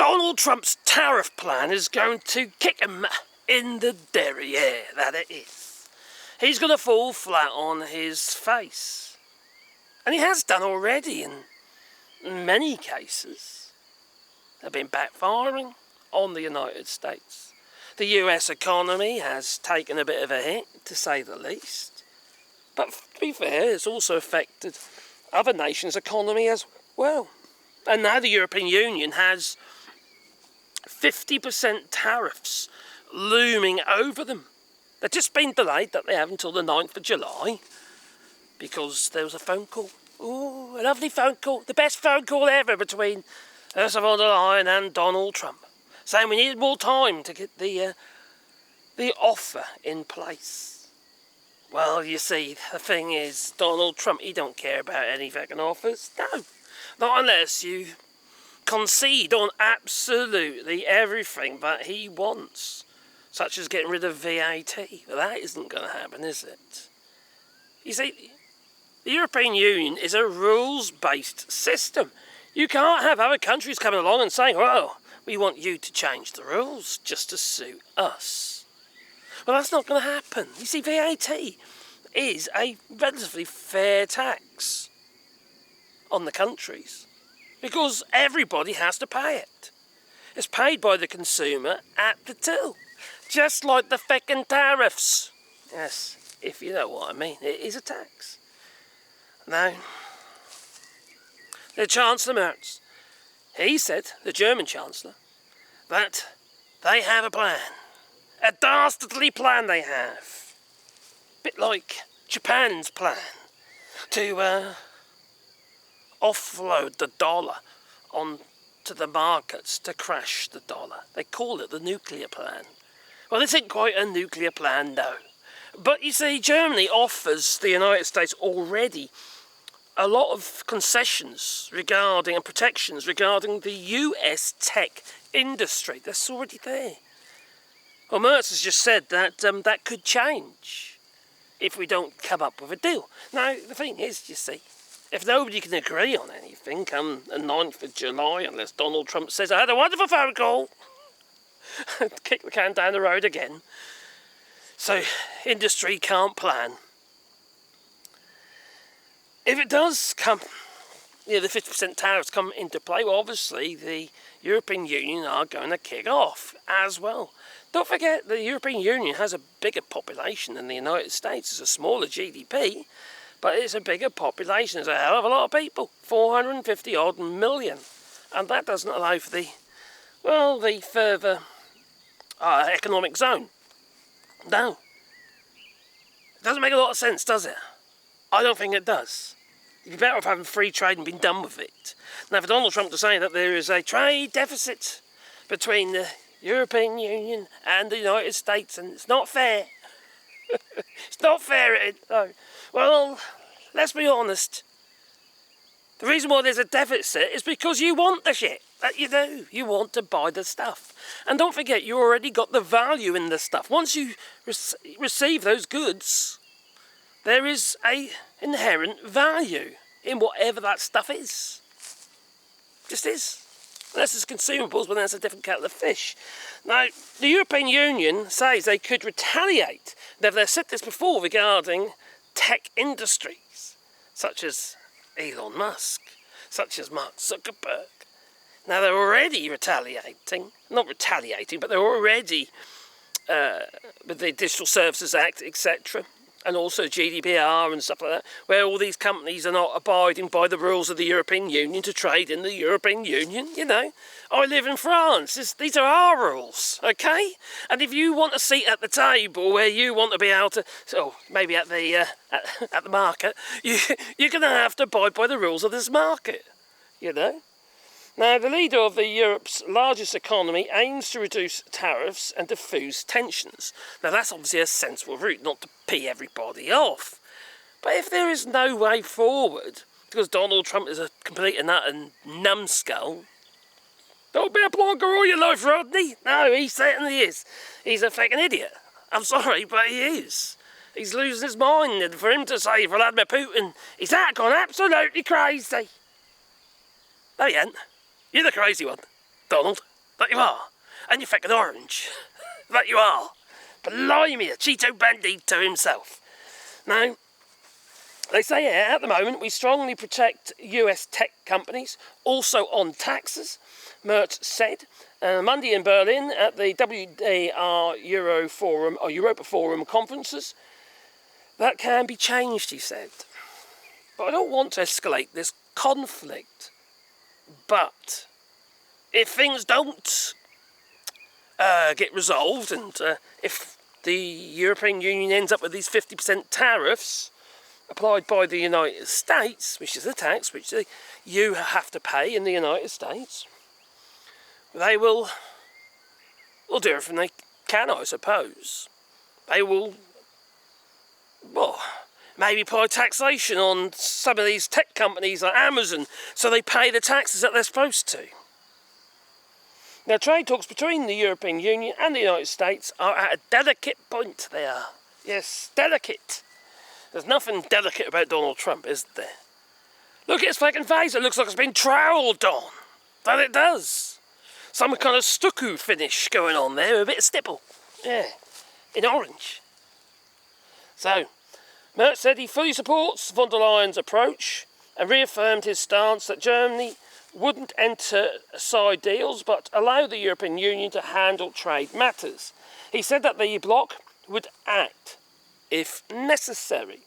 Donald Trump's tariff plan is going to kick him in the derriere, that it is. He's going to fall flat on his face. And he has done already in many cases. They've been backfiring on the United States. The US economy has taken a bit of a hit, to say the least. But to be fair, it's also affected other nations' economy as well. And now the European Union has 50% tariffs looming over them. They've just been delayed, that they have, until the 9th of July, because there was a phone call. Ooh, a lovely phone call, the best phone call ever between Ursula von der Leyen and Donald Trump, saying we needed more time to get the offer in place. Well, you see, the thing is, Donald Trump, he don't care about any fucking offers. No, not unless you concede on absolutely everything that he wants, such as getting rid of VAT. Well, that isn't going to happen, is it? You see, the European Union is a rules-based system. You can't have other countries coming along and saying, well, we want you to change the rules just to suit us. Well, that's not going to happen. You see, VAT is a relatively fair tax on the countries, because everybody has to pay it. It's paid by the consumer at the till, just like the feckin' tariffs. Yes, if you know what I mean, it is a tax. Now, the Chancellor Merz, he said, the German Chancellor, that they have a plan. A dastardly plan they have. Bit like Japan's plan to offload the dollar onto the markets to crash the dollar. They call it the nuclear plan. Well, this ain't quite a nuclear plan, no. But you see, Germany offers the United States already a lot of concessions regarding and protections regarding the US tech industry. That's already there. Well, Merz has just said that that could change if we don't come up with a deal. Now, the thing is, you see, if nobody can agree on anything come the 9th of July, unless Donald Trump says, I had a wonderful phone call, kick the can down the road again, so industry can't plan. If it does come, the 50% tariffs come into play, well, obviously the European Union are going to kick off as well. Don't forget, the European Union has a bigger population than the United States. It's a smaller GDP, but it's a bigger population. It's a hell of a lot of people, 450 odd million. And that doesn't allow for the further economic zone. No. It doesn't make a lot of sense, does it? I don't think it does. You'd be better off having free trade and being done with it. Now, for Donald Trump to say that there is a trade deficit between the European Union and the United States, and it's not fair. It's not fair, it is. No. Well, let's be honest. The reason why there's a deficit is because you want the shit. That you do. You want to buy the stuff. And don't forget, you already got the value in the stuff. Once you receive those goods, there is a inherent value in whatever that stuff is. Just is. Unless it's consumables, but that's a different kettle of fish. Now, the European Union says they could retaliate. They've said this before regarding tech industries, such as Elon Musk, such as Mark Zuckerberg. Now, they're already retaliating. Not retaliating, but they're already, with the Digital Services Act, etc., and also GDPR and stuff like that, where all these companies are not abiding by the rules of the European Union to trade in the European Union. You know, I live in France. These are our rules, okay? And if you want a seat at the table where you want to be able to, so maybe at the market, you're going to have to abide by the rules of this market, you know? Now, the leader of Europe's largest economy aims to reduce tariffs and diffuse tensions. Now, that's obviously a sensible route, not to pee everybody off. But if there is no way forward, because Donald Trump is a complete and utter numbskull, don't be a blogger all your life, Rodney. No, he certainly is. He's a fucking idiot. I'm sorry, but he is. He's losing his mind, and for him to say Vladimir Putin, he's gone absolutely crazy. No, he ain't. You're the crazy one, Donald. That you are. And you're fucking orange. That you are. Blimey, a Cheeto Bandito himself. Now, they say here, at the moment, we strongly protect US tech companies, also on taxes, Merz said. Monday in Berlin at the WDR Europa Forum conferences. That can be changed, he said. But I don't want to escalate this conflict. But if things don't get resolved, and if the European Union ends up with these 50% tariffs applied by the United States, which is a tax which you have to pay in the United States, they will do everything they can, I suppose. They will, well, maybe apply taxation on some of these tech companies like Amazon, so they pay the taxes that they're supposed to. Now, trade talks between the European Union and the United States are at a delicate point there. Yes, delicate. There's nothing delicate about Donald Trump, is there? Look at his fucking face. It looks like it's been troweled on. That it does. Some kind of stucco finish going on there, a bit of stipple. Yeah, in orange. So, Merz said he fully supports von der Leyen's approach and reaffirmed his stance that Germany wouldn't enter side deals but allow the European Union to handle trade matters. He said that the bloc would act if necessary.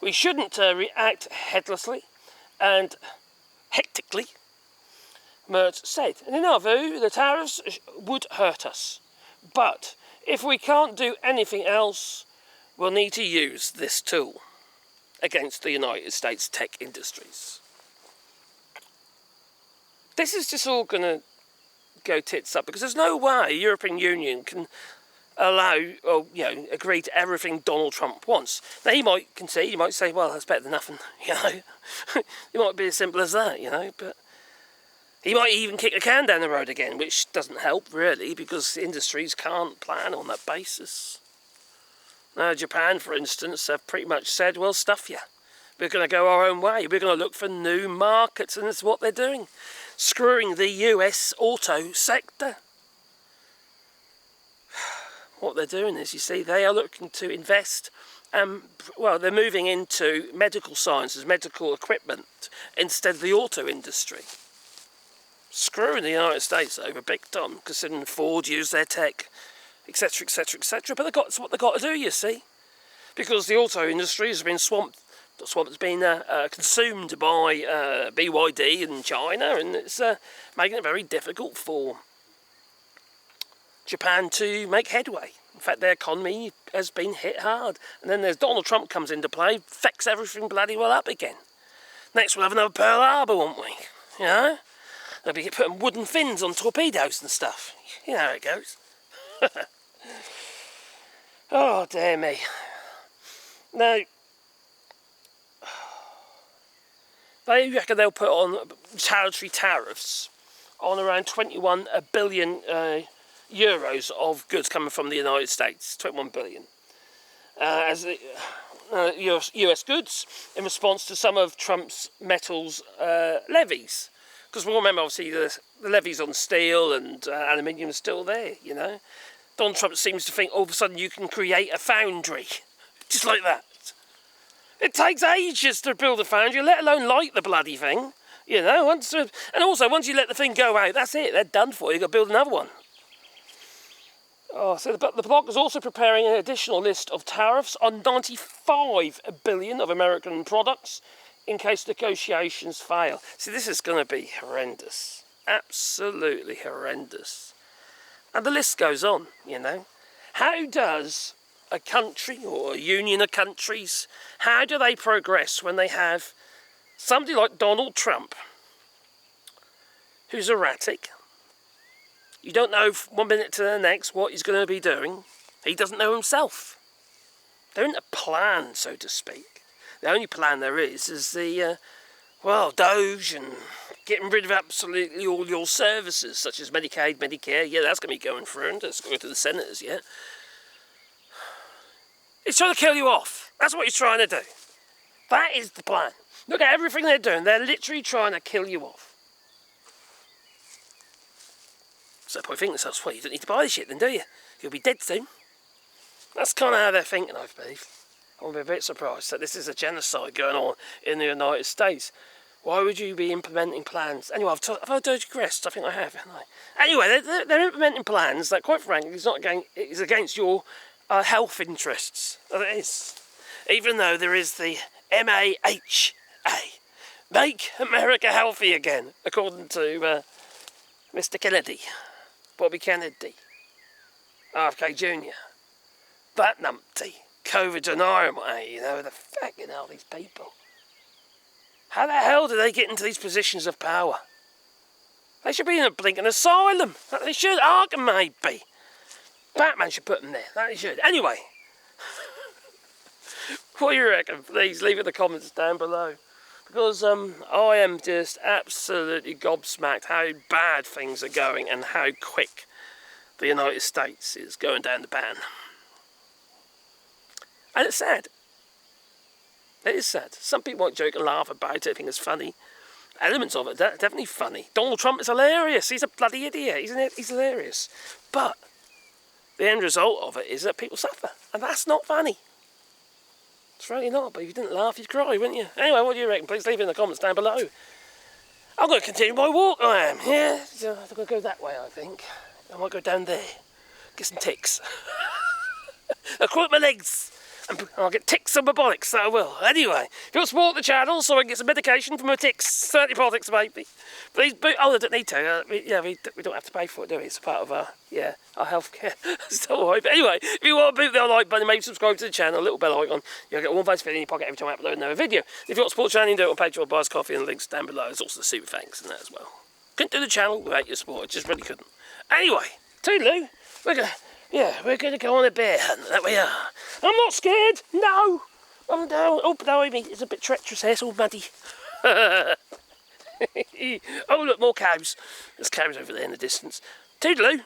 We shouldn't react heedlessly and hectically, Merz said. And in our view, the tariffs would hurt us. But if we can't do anything else, we'll need to use this tool against the United States tech industries. This is just all going to go tits up because there's no way the European Union can allow or agree to everything Donald Trump wants. Now he might concede, he might say, well, that's better than nothing, It might be as simple as that, but he might even kick the can down the road again, which doesn't help really because industries can't plan on that basis. Now Japan, for instance, have pretty much said, well, stuff you. We're going to go our own way. We're going to look for new markets, and that's what they're doing. Screwing the US auto sector. What they're doing is, you see, they are looking to invest, they're moving into medical sciences, medical equipment, instead of the auto industry. Screwing the United States over big time, considering Ford used their tech, etc., etc., etc. But that's what they've got to do, you see. Because the auto industry has been consumed by BYD in China, and it's making it very difficult for Japan to make headway. In fact, their economy has been hit hard. And then there's Donald Trump comes into play, fucks everything bloody well up again. Next we'll have another Pearl Harbor, won't we? They'll be putting wooden fins on torpedoes and stuff. You know how it goes. Oh, dear me. Now, they reckon they'll put on retaliatory tariffs on around 21 billion euros of goods coming from the United States. 21 billion. As the US goods in response to some of Trump's metals levies. Because we'll remember, obviously, the levies on steel and aluminium are still there, Donald Trump seems to think all of a sudden you can create a foundry. Just like that. It takes ages to build a foundry, let alone light the bloody thing. And also, once you let the thing go out, that's it. They're done for. You've got to build another one. But the bloc is also preparing an additional list of tariffs on 95 billion of American products in case negotiations fail. See, this is going to be horrendous. Absolutely horrendous. And the list goes on, How does a country or a union of countries, how do they progress when they have somebody like Donald Trump, who's erratic? You don't know from one minute to the next what he's going to be doing. He doesn't know himself. There isn't a plan, so to speak. The only plan there is the, Doge and getting rid of absolutely all your services, such as Medicaid, Medicare. Yeah, that's going to be going through, and it's going to go to the senators yet. He's trying to kill you off. That's what he's trying to do. That is the plan. Look at everything they're doing. They're literally trying to kill you off. So they probably think to themselves, well, you don't need to buy this shit then, do you? You'll be dead soon. That's kind of how they're thinking, I believe. I'm a bit surprised that this is a genocide going on in the United States. Why would you be implementing plans? Anyway, have I digressed? I think I have, haven't I? Anyway, they're implementing plans that, quite frankly, is against your health interests. It is. Even though there is the MAHA, Make America Healthy Again, according to Mr. Kennedy, Bobby Kennedy, RFK Jr., Bat Numpty, COVID denier, you know, the fucking hell, these people. How the hell do they get into these positions of power? They should be in a blinking asylum. They should, Arkham maybe. Batman should put them there, that he should. Anyway, what do you reckon? Please leave it in the comments down below. Because I am just absolutely gobsmacked how bad things are going and how quick the United States is going down the pan. And it's sad. It is sad. Some people might joke and laugh about it, think it's funny. Elements of it are definitely funny. Donald Trump is hilarious. He's a bloody idiot. He's hilarious. But the end result of it is that people suffer. And that's not funny. It's really not. But if you didn't laugh, you'd cry, wouldn't you? Anyway, what do you reckon? Please leave it in the comments down below. I'm going to continue my walk, I am. Yeah, so I'm going to go that way, I think. I might go down there. Get some ticks. I'll quit my legs. And I'll get ticks on my bollocks, so I will. Anyway, if you want to support the channel so I can get some medication for my ticks, 30 politics, maybe. Please, I don't need to. We don't have to pay for it, do we? It's a part of our healthcare. It's all right. But anyway, if you want to boot the like button, maybe subscribe to the channel, a little bell icon. You'll get one voice in your pocket every time I upload another video. If you want to support the channel, you can do it on Patreon, buy us coffee, and the links down below. There's also the super thanks and that as well. Couldn't do the channel without your support. I just really couldn't. Anyway, toodaloo. We're going to go on a bear hunt, that we are. I'm not scared, no. Oh, blimey, it's a bit treacherous here, it's all muddy. Oh, look, more cows. There's cows over there in the distance. Toodaloo.